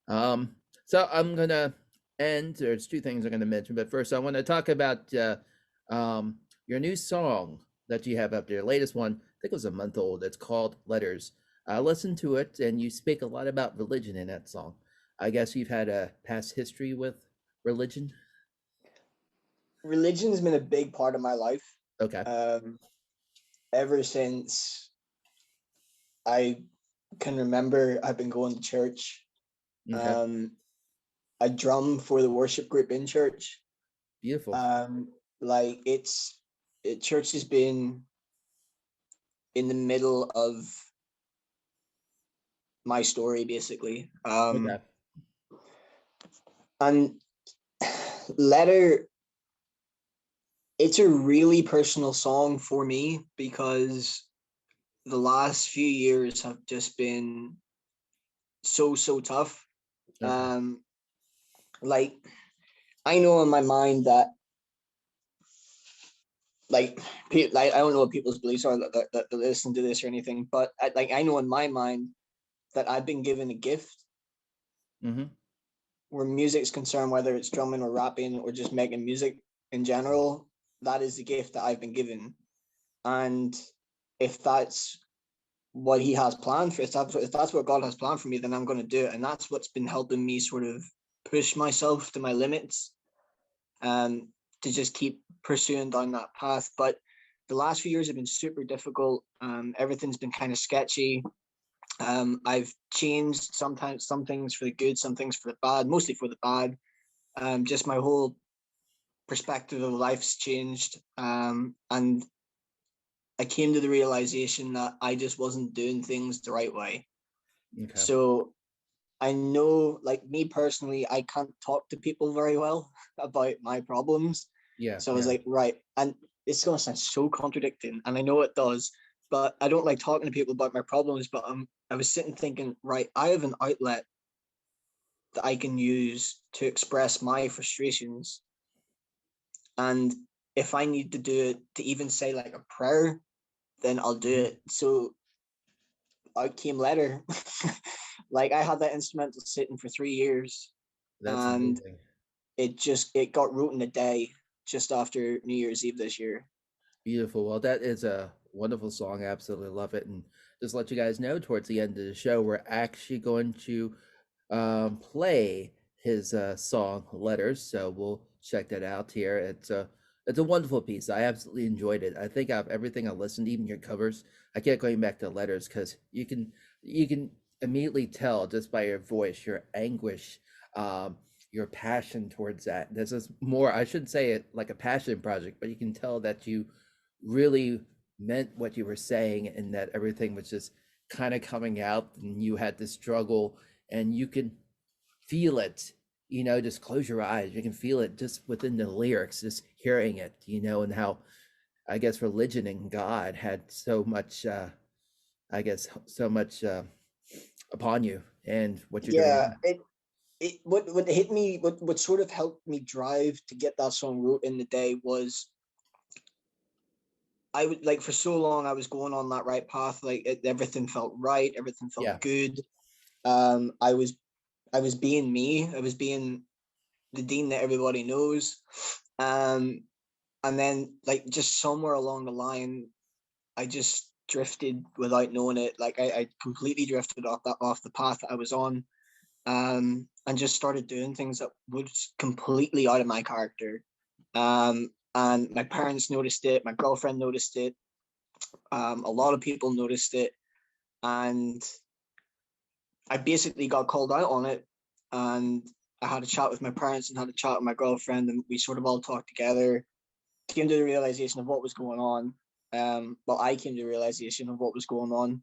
So I'm gonna end. There's two things I'm gonna mention, but first I want to talk about your new song that you have up there. Latest one, I think it was a month old. It's called Letters. I listened to it, and you speak a lot about religion in that song. I guess you've had a past history with religion. religion's been a big part of my life. Okay. Ever since I can remember, I've been going to church. Okay. I drum for the worship group in church. Beautiful. Like church has been in the middle of my story, basically. Okay. And Letter, it's a really personal song for me because the last few years have just been so tough. Okay. Like I know in my mind that like I don't know what people's beliefs are that listen to this or anything, but I know in my mind that I've been given a gift Mm-hmm. where music is concerned, whether it's drumming or rapping or just making music in general. That is the gift that I've been given, and if that's what he has planned for, if that's what God has planned for me, then I'm going to do it, and that's what's been helping me sort of push myself to my limits, to just keep pursuing down that path. But the last few years have been super difficult. Everything's been kind of sketchy. I've changed sometimes some things for the good, some things for the bad, mostly for the bad. Just my whole perspective of life's changed. And I came to the realization that I just wasn't doing things the right way. Okay. So I know, like me personally, I can't talk to people very well about my problems. Yeah. So I was like, right. And it's going to sound so contradicting. And I know it does, but I don't like talking to people about my problems. But I was sitting thinking, right, I have an outlet that I can use to express my frustrations. And if I need to do it to even say like a prayer, then I'll do it. So out came Letter. Like I had that instrumental sitting for 3 years. That's And amazing. it got wrote in a day just after New Year's Eve this year. Beautiful. Well, that is a wonderful song. I absolutely love it. And just let you guys know, towards the end of the show, we're actually going to play his song "Letters." So we'll check that out here. It's a wonderful piece. I absolutely enjoyed it. I think of everything I listened, even your covers. I kept going back to "Letters" because you can immediately tell just by your voice your anguish, your passion towards that. This is more. I shouldn't say it like a passion project, but you can tell that you really meant what you were saying and that everything was just kind of coming out and you had to struggle and you can feel it, just close your eyes, you can feel it just within the lyrics, just hearing it, and how I guess religion and God had so much I guess so much upon you and what you're doing Yeah, now. what hit me, what sort of helped me drive to get that song wrote in the day was I would like for so long I was going on that right path, like everything felt right, everything felt Yeah. good. I was being me, I was being the Dean that everybody knows. And then like just somewhere along the line, I just drifted without knowing it. Like I completely drifted off the path that I was on, and just started doing things that was completely out of my character. And my parents noticed it, my girlfriend noticed it, a lot of people noticed it, and I basically got called out on it. And I had a chat with my parents and had a chat with my girlfriend, and we sort of all talked together, came to the realization of what was going on. Well, I came to the realization of what was going on,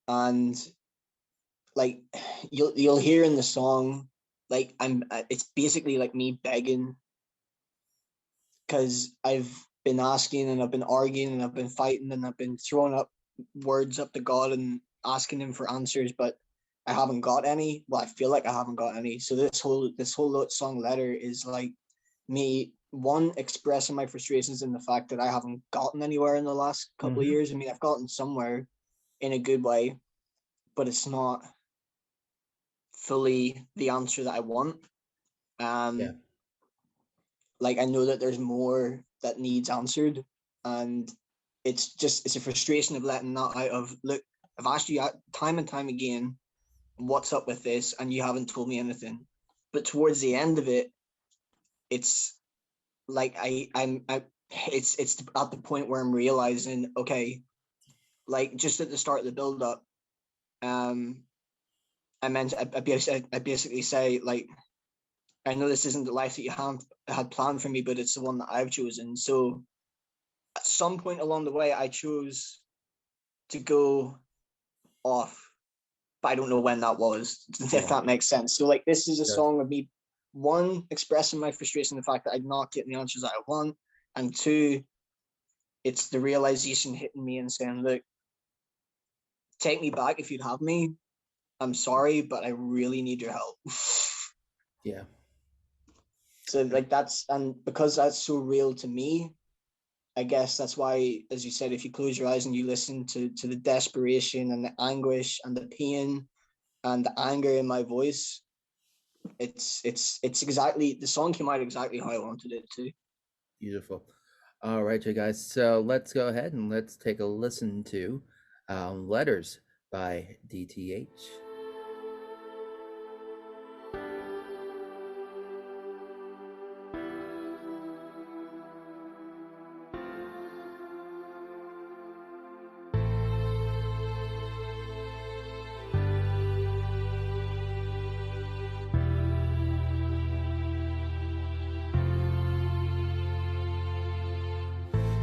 and like you'll hear in the song, like it's basically like me begging, because I've been asking and I've been arguing and I've been fighting and I've been throwing up words up to God and asking him for answers, but I haven't got any. Well, I feel like I haven't got any. So this whole song Letter is like me, one, expressing my frustrations in the fact that I haven't gotten anywhere in the last couple of Mm-hmm. years. I mean, I've gotten somewhere in a good way, but it's not fully the answer that I want. Yeah. Um, like I know that there's more that needs answered, and it's a frustration of letting that out of, look, I've asked you time and time again, what's up with this, and you haven't told me anything. But towards the end of it, it's like it's at the point where I'm realizing, okay, like just at the start of the build up, I basically say, like, I know this isn't the life that you had planned for me, but it's the one that I've chosen. So at some point along the way, I chose to go off, but I don't know when that was, if that makes sense. So like, this is a song of me, one, expressing my frustration, the fact that I'm not getting the answers I want, and two, it's the realization hitting me and saying, look, take me back if you'd have me. I'm sorry, but I really need your help. Yeah. So like that's, and because that's so real to me, I guess that's why, as you said, if you close your eyes and you listen to the desperation and the anguish and the pain and the anger in my voice, it's exactly, the song came out exactly how I wanted it to. Beautiful. All right, you guys. So let's go ahead and let's take a listen to Letters by DTH.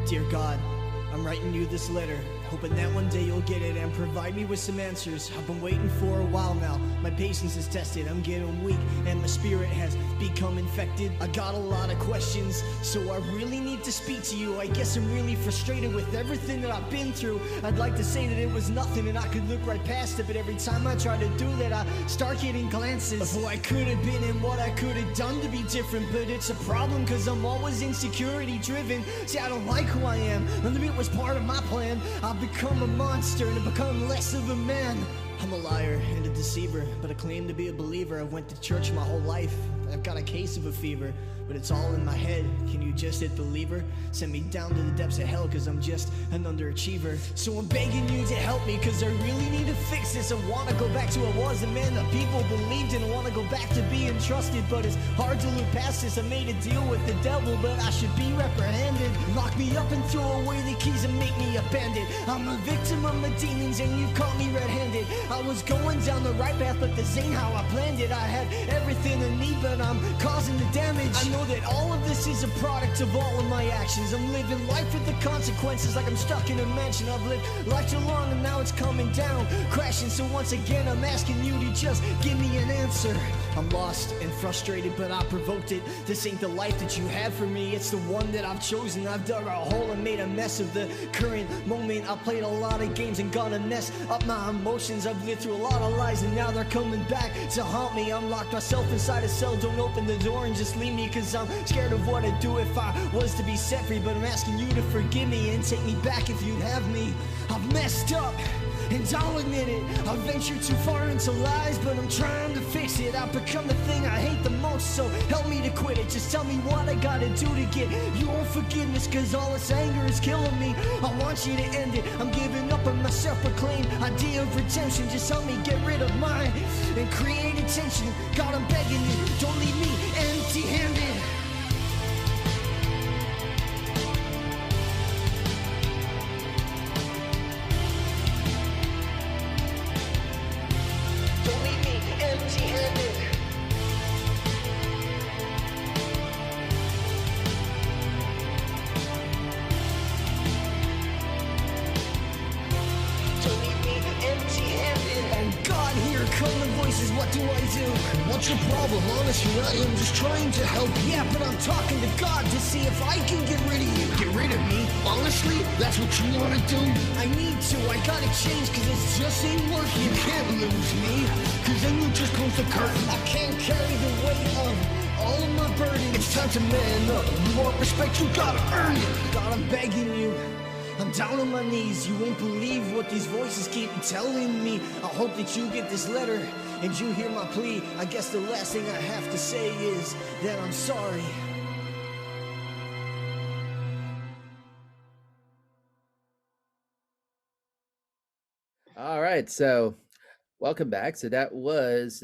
Dear God, I'm writing you this letter, hoping that one day you'll get it and provide me with some answers. I've been waiting for a while now. My patience is tested, I'm getting weak, and my spirit has become infected. I got a lot of questions, so I really need to speak to you. I guess I'm really frustrated with everything that I've been through. I'd like to say that it was nothing and I could look right past it, but every time I try to do that, I start getting glances of who I could have been and what I could have done to be different. But it's a problem, cause I'm always insecurity driven. See, I don't like who I am, none of it was part of my plan. I've become a monster and I've become less of a man. I'm a liar and a deceiver, but I claim to be a believer. I went to church my whole life. I've got a case of a fever, but it's all in my head. Can you just hit the lever? Send me down to the depths of hell, cause I'm just an underachiever. So I'm begging you to help me, cause I really need to fix this. I wanna go back to who I was, a man that people believed in. I wanna go back to being trusted, but it's hard to look past this. I made a deal with the devil, but I should be reprehended. Lock me up and throw away the keys and make me a bandit. I'm a victim of my demons and you've caught me red-handed. I was going down the right path, but this ain't how I planned it. I had everything I need, but I'm causing the damage. I know that all of this is a product of all of my actions. I'm living life with the consequences, like I'm stuck in a mansion. I've lived life too long and now it's coming down, crashing. So once again I'm asking you to just give me an answer. I'm lost and frustrated, but I provoked it. This ain't the life that you have for me, it's the one that I've chosen. I've dug a hole and made a mess of the current moment. I played a lot of games and gonna mess up my emotions. I've lived through a lot of lies and now they're coming back to haunt me. I'm locked myself inside a cell, don't open the door and just leave me, cause I'm scared of what I'd do if I was to be set free. But I'm asking you to forgive me and take me back if you'd have me. I've messed up and I'll admit it. I've ventured too far into lies, but I'm trying to fix it. I've become the thing I hate the most, so help me to quit it. Just tell me what I gotta do to get your forgiveness, cause all this anger is killing me. I want you to end it. I'm giving up on my self-proclaimed idea of redemption. Just help me get rid of mine and create attention. God, I'm begging you, don't leave me empty-handed. Don't leave me empty-handed. Don't leave me empty-handed. Oh God, here come the voices, what do I do? What's your problem? Honestly, I am just trying to help. Yeah, but I'm talking to God to see if I can get rid of you. Get rid of me? Honestly, that's what you wanna do? I need to, I gotta change, cause it just ain't working. You can't lose me, cause then you just close the curtain. I can't carry the weight of all of my burden. It's time to man up. You want respect, you gotta earn it. God, I'm begging you, I'm down on my knees. You won't believe what these voices keep telling me. I hope that you get this letter and you hear my plea. I guess the last thing I have to say is that I'm sorry. All right, so welcome back. So that was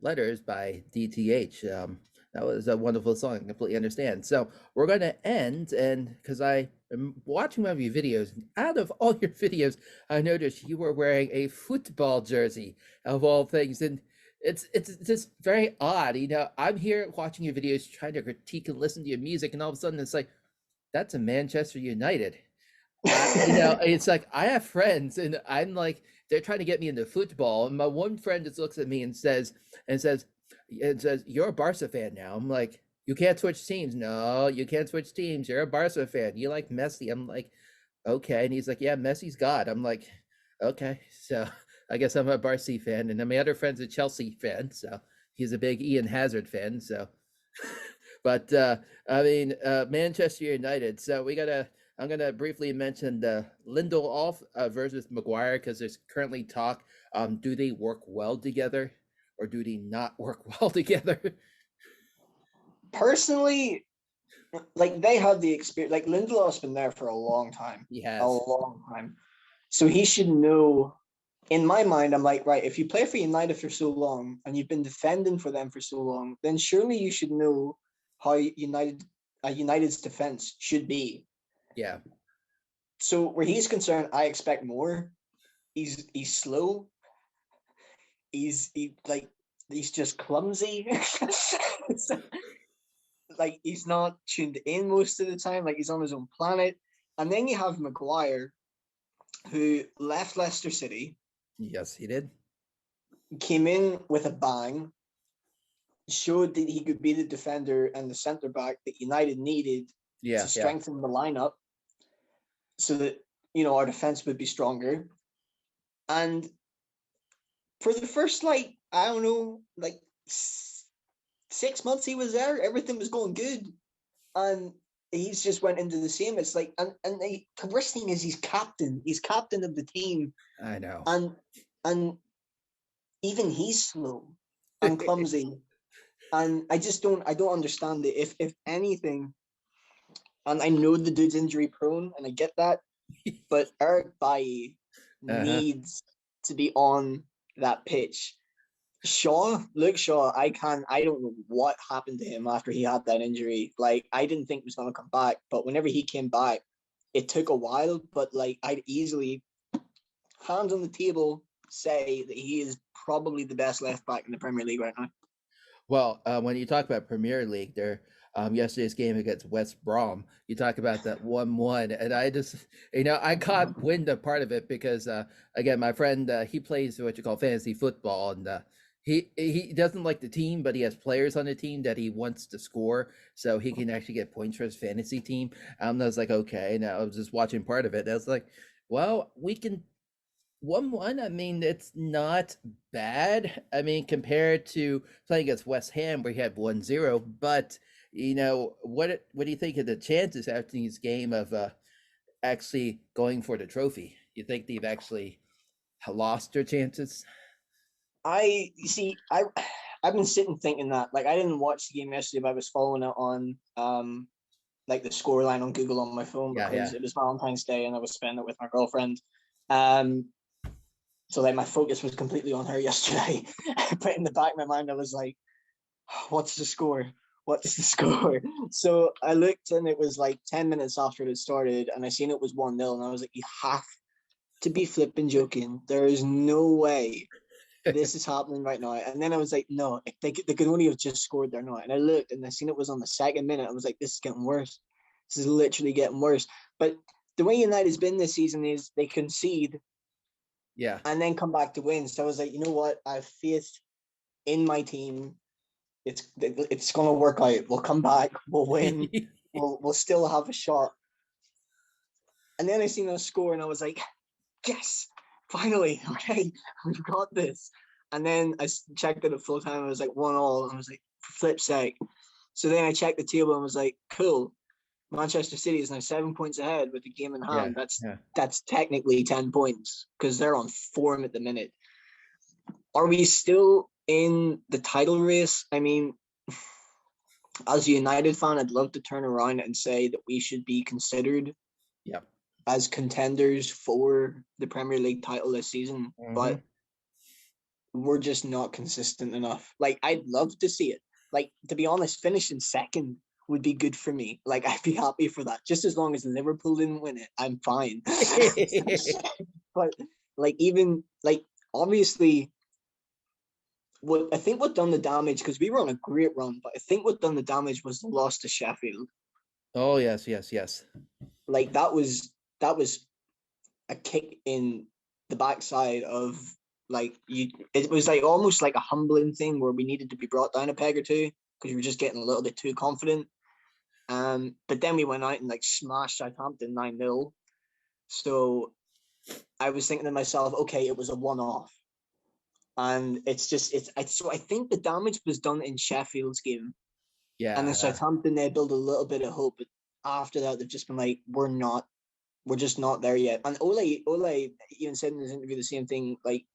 Letters by DTH. That was a wonderful song. I completely understand. So we're going to end, and because I am watching one of your videos, and out of all your videos, I noticed you were wearing a football jersey of all things, and it's just very odd. I'm here watching your videos, trying to critique and listen to your music, and all of a sudden it's like that's a Manchester United. It's like I have friends, and I'm like they're trying to get me into football, and my one friend just looks at me and says, "You're a Barca fan now." I'm like, "You can't switch teams." No, you can't switch teams. You're a Barca fan. You like Messi. I'm like, okay, and he's like, "Yeah, Messi's God." I'm like, okay, so I guess I'm a Barca fan, and then my other friend's a Chelsea fan, so he's a big Ian Hazard fan. So, but Manchester United. So I'm gonna briefly mention the Lindelof versus Maguire because there's currently talk. Do they work well together, or do they not work well together? Personally, like they have the experience. Like Lindelof's been there for a long time. He A has. long time. So he should know. In my mind, I'm like, right, if you play for United for so long and you've been defending for them for so long, then surely you should know how United's defense should be. Yeah. So where he's concerned, I expect more. He's slow. He's just clumsy. Like he's not tuned in most of the time. Like he's on his own planet. And then you have Maguire, who left Leicester City. Yes, he did. Came in with a bang. Showed that he could be the defender and the centre back that United needed to strengthen the lineup, so that our defense would be stronger. And for the first I don't know 6 months he was there, everything was going good, and he's just went into the same. It's like and the worst thing is he's captain of the team. I know. And even he's slow and clumsy. And I don't understand it. If anything, and I know the dude's injury prone, and I get that, but Eric Bailly needs to be on that pitch. Luke Shaw, I don't know what happened to him after he had that injury. Like, I didn't think he was going to come back, but whenever he came back, it took a while, but I'd easily, hands on the table, say that he is probably the best left back in the Premier League right now. Well, when you talk about Premier League, there, yesterday's game against West Brom, you talk about that 1-1, and I just, I caught wind of part of it because, again, my friend, he plays what you call fantasy football, and he doesn't like the team, but he has players on the team that he wants to score, so he can actually get points for his fantasy team. I was like, okay, and I was just watching part of it. I was like, well, we can 1-1. I mean, it's not bad. I mean, compared to playing against West Ham, where he had 1-0. But what do you think of the chances after this game of actually going for the trophy? You think they've actually lost their chances? I've been sitting thinking that. I didn't watch the game yesterday, but I was following it on the scoreline on Google on my phone because it was Valentine's Day and I was spending it with my girlfriend. So my focus was completely on her yesterday. But in the back of my mind, I was like, what's the score? What's the score? So I looked and it was 10 minutes after it had started and I seen it was 1-0 and I was like, you have to be flipping joking. There is no way this is happening right now. And then I was like, no, they could only have just scored there now. And I looked and I seen it was on the second minute. I was like, this is getting worse. This is literally getting worse. But the way United's been this season is they concede and then come back to win. So I was like, you know what? I have faith in my team. It's going to work out. We'll come back. We'll win. we'll still have a shot. And then I seen a score and I was like, yes, finally. Okay, we've got this. And then I checked it at full time. I was like 1-1. And I was like, for flip's sake. So then I checked the table and was like, cool. Manchester City is now 7 points ahead with the game in hand. That's technically 10 points because they're on form at the minute. Are we still in the title race? I mean, as a United fan, I'd love to turn around and say that we should be considered as contenders for the Premier League title this season, but we're just not consistent enough. I'd love to see it. like, to be honest, finishing second would be good for me. Like, I'd be happy for that. Just as long as Liverpool didn't win it, I'm fine. But like, even like, obviously, what done the damage, because we were on a great run, but I think what done the damage was the loss to Sheffield. Oh yes, yes, yes. Like, that was a kick in the backside of, like, you. It was like almost like a humbling thing where we needed to be brought down a peg or two because we were just getting a little bit too confident. But then we went out and like smashed Southampton 9-0. So I was thinking to myself, okay, it was a one-off. And so I think the damage was done in Sheffield's game. Yeah. And then Southampton, they built a little bit of hope, but after that, they've just been like, we're just not there yet. And Ole even said in his interview the same thing. Like,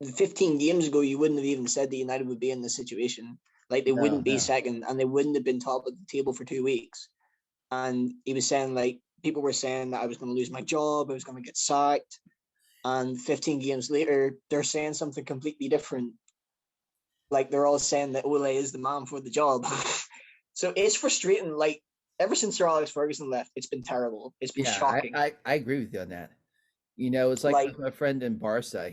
15 games ago, you wouldn't have even said that United would be in this situation. Like, they wouldn't be second, and they wouldn't have been top of the table for 2 weeks. And he was saying, like, people were saying that I was going to lose my job, I was going to get sacked. And 15 games later, they're saying something completely different. Like, they're all saying that Ole is the man for the job. So it's frustrating. Like, ever since Sir Alex Ferguson left, it's been terrible. It's been shocking. I agree with you on that. You know, it's like with my friend in Barca.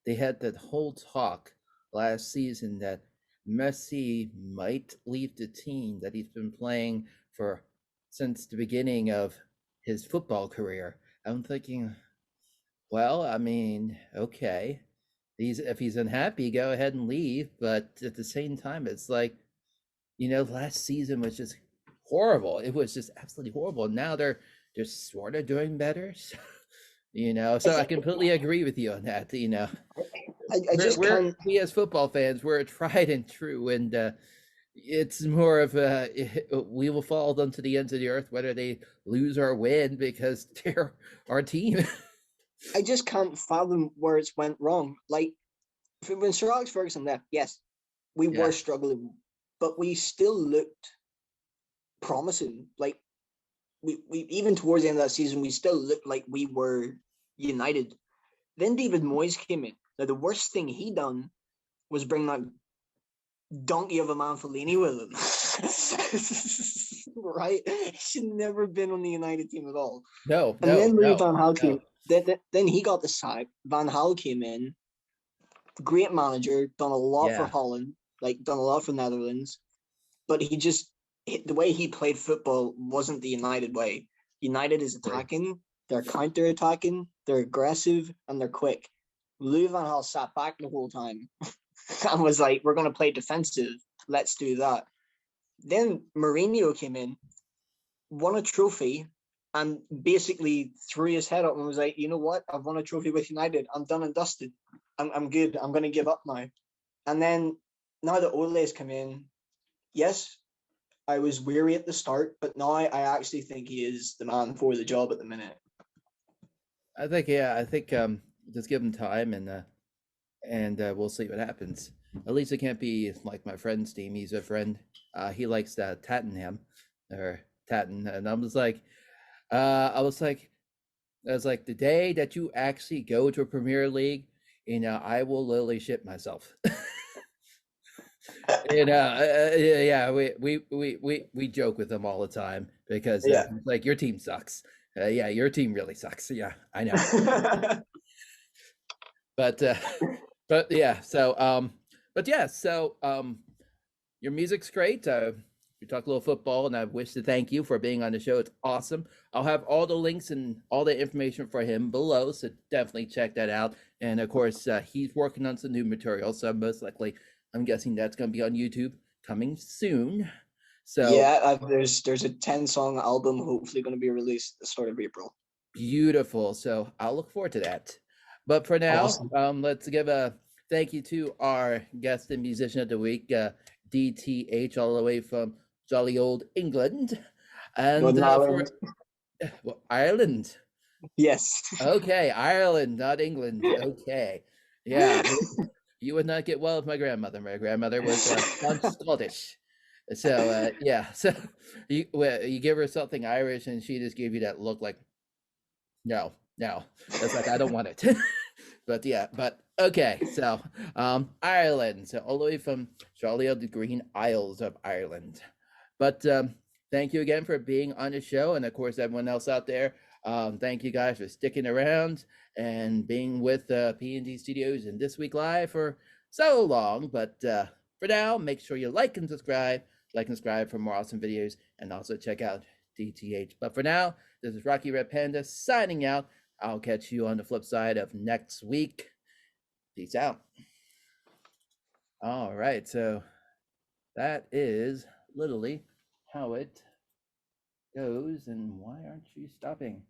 They had that whole talk last season that Messi might leave the team that he's been playing for since the beginning of his football career. I'm thinking, well, I mean, okay, if he's unhappy, go ahead and leave. But at the same time, it's like, you know, last season was just horrible. It was just absolutely horrible. Now they're just sort of doing better. So, you know, so I completely agree with you on that. You know, we as football fans, we're tried and true, and it's more of we will fall down to the ends of the earth whether they lose or win because they're our team. I just can't fathom where it's went wrong. Like, when Sir Alex Ferguson left, yes, we were struggling, but we still looked promising. Like, we even towards the end of that season, we still looked like we were United. Then David Moyes came in. Now, the worst thing he done was bring that donkey of a man Fellaini with him. Right? He should never been on the United team at all. No. And then Louis Van Gaal came. Then he got the sack. Van Gaal came in. Great manager, done a lot for Holland, like done a lot for Netherlands. But the way he played football wasn't the United way. United is attacking, they're counter-attacking, they're aggressive, and they're quick. Louis Van Gaal sat back the whole time and was like, we're going to play defensive. Let's do that. Then Mourinho came in, won a trophy, and basically threw his head up and was like, you know what? I've won a trophy with United. I'm done and dusted. I'm good. I'm going to give up now. And then now that Ole's come in, yes, I was weary at the start, but now I actually think he is the man for the job at the minute. I think just give him time and we'll see what happens. At least it can't be like my friend's team. He's a friend. He likes Tottenham or Tatton, and I was like, the day that you actually go to a Premier League, you know, I will literally shit myself. You know, we joke with them all the time because like, your team sucks. Your team really sucks. Yeah, I know. but yeah, so your music's great. We talk a little football, and I wish to thank you for being on the show. It's awesome. I'll have all the links and all the information for him below, so definitely check that out. And of course, he's working on some new material, so most likely, I'm guessing that's going to be on YouTube coming soon. So yeah, there's a 10-song album hopefully going to be released at the start of April. Beautiful. So I'll look forward to that. But for now, awesome. Let's give a thank you to our guest and musician of the week, DTH, all the way from jolly old England. And Ireland. Yes. Okay, Ireland, not England. Okay. Yeah. You would not get well with my grandmother. My grandmother was Scottish. So, so you give her something Irish and she just gave you that look like, no. That's like, I don't want it. But Okay, so Ireland, so all the way from Charlie of the Green Isles of Ireland. But thank you again for being on the show, and of course, everyone else out there. Thank you guys for sticking around and being with P&D Studios and This Week Live for so long. But for now, make sure you like and subscribe for more awesome videos, and also check out DTH. But for now, this is Rocky Red Panda signing out. I'll catch you on the flip side of next week. Peace out. All right, so that is literally how it goes. And why aren't you stopping?